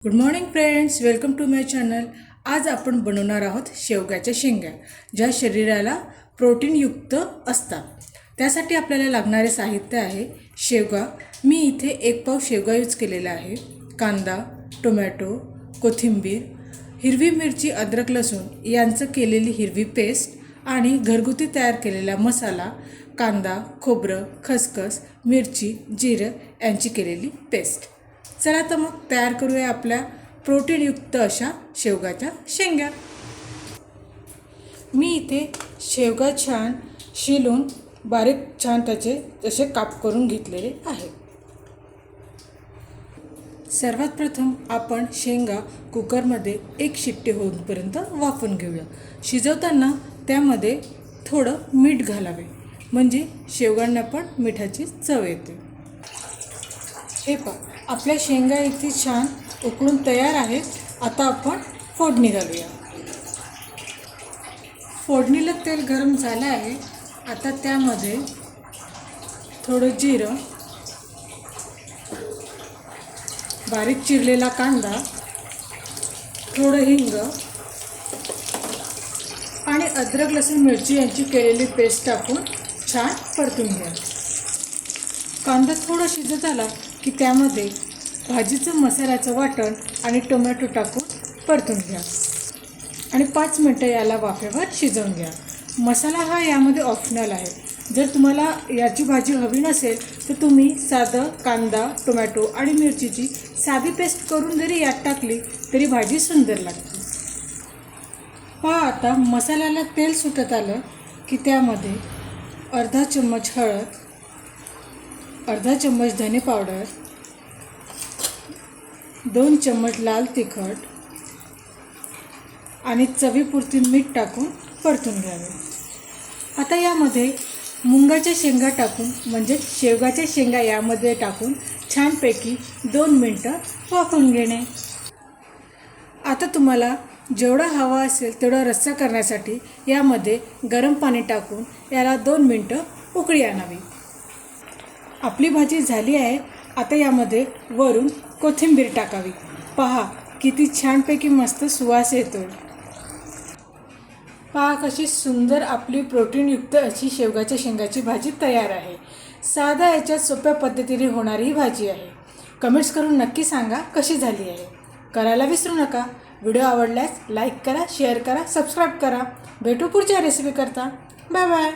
Good morning friends, welcome to my channel. आज आपण बनवणार आहोत शेवग्याच्या शेंगा, ज्या शरीराला प्रोटीनयुक्त असतात. त्यासाठी आपल्याला लागणारे साहित्य आहे शेवगा. मी इथे 1 पाव शेवगा यूज केलेला आहे. कांदा, टोमॅटो, कोथिंबीर, हिरवी मिरची, अद्रक, लसूण यांचं केलेली हिरवी पेस्ट आणि घरगुती तयार केलेला मसाला, कांदा, खोबरं, खसखस, मिरची, जिरं यांची केलेली पेस्ट. चला तर मग तयार करूया आपल्या प्रोटीनयुक्त अशा शेवगाच्या शेंगा. मी इथे शेवगा छान शिलून बारीक छान त्याचे जसे काप करून घेतलेले आहे. सर्वात प्रथम आपण शेंगा कुकरमध्ये 1 शिट्टी होईपर्यंत वाफवून घेऊया. शिजवताना त्यामध्ये थोडं मीठ घालावे, म्हणजे शेवगांना पण मिठाची चव येते. हे पहा, आपल्या शेंगा इथे छान उकळून तयार आहेत. आता आपण फोडणी घालूया. फोडणीला तेल गरम झालं आहे. आता त्यामध्ये थोडं जिरं, बारीक चिरलेला कांदा, थोडं हिंग आणि अद्रक, लसूण, मिरची यांची केलेली पेस्ट टाकून छान परतून घ्या. कांदा थोडा शिजत आला की त्यामध्ये भाजीचं मसाल्याचं वाटण आणि टोमॅटो टाकून परतून घ्या आणि 5 मिनटं याला वाफेवर शिजवून घ्या. मसाला हा यामध्ये ऑप्शनल आहे. जर तुम्हाला याची भाजी हवी नसेल तर तुम्ही साधं कांदा, टोमॅटो आणि मिरचीची साधी पेस्ट करून जरी यात टाकली तरी भाजी सुंदर लागते. पहा, आता मसाल्याला तेल सुटत आलं की त्यामध्ये अर्धा चम्मच हळद, अर्धा चम्मच धने पावडर, 2 चम्मच लाल तिखट आणि चवीपुरती मीठ टाकून परतून घ्यावे. आता यामध्ये मुंगाच्या शेंगा टाकून, म्हणजे शेवगाच्या शेंगा यामध्ये टाकून छानपैकी 2 मिनटं वाफवून घेणे. आता तुम्हाला जेवढा हवा असेल तेवढा रस्सा करण्यासाठी यामध्ये गरम पाणी टाकून याला 2 मिनटं उकळी आणावी. आपली भाजी झाली आहे. आता यामध्ये वरून कोथिंबीर टाकावी. पहा किती छानपैकी मस्त सुवास येतो. पहा कशी सुंदर आपली प्रोटीनयुक्त अशी शेवगाच्या शेंगाची भाजी तयार आहे. साध्या याच्यात सोप्या पद्धतीने होणारी ही भाजी आहे. कमेंट्स करून नक्की सांगा कशी झाली आहे. करायला विसरू नका. व्हिडिओ आवडल्यास लाईक करा, शेअर करा, सबस्क्राईब करा. भेटू पुढच्या रेसिपी करता. Bye bye.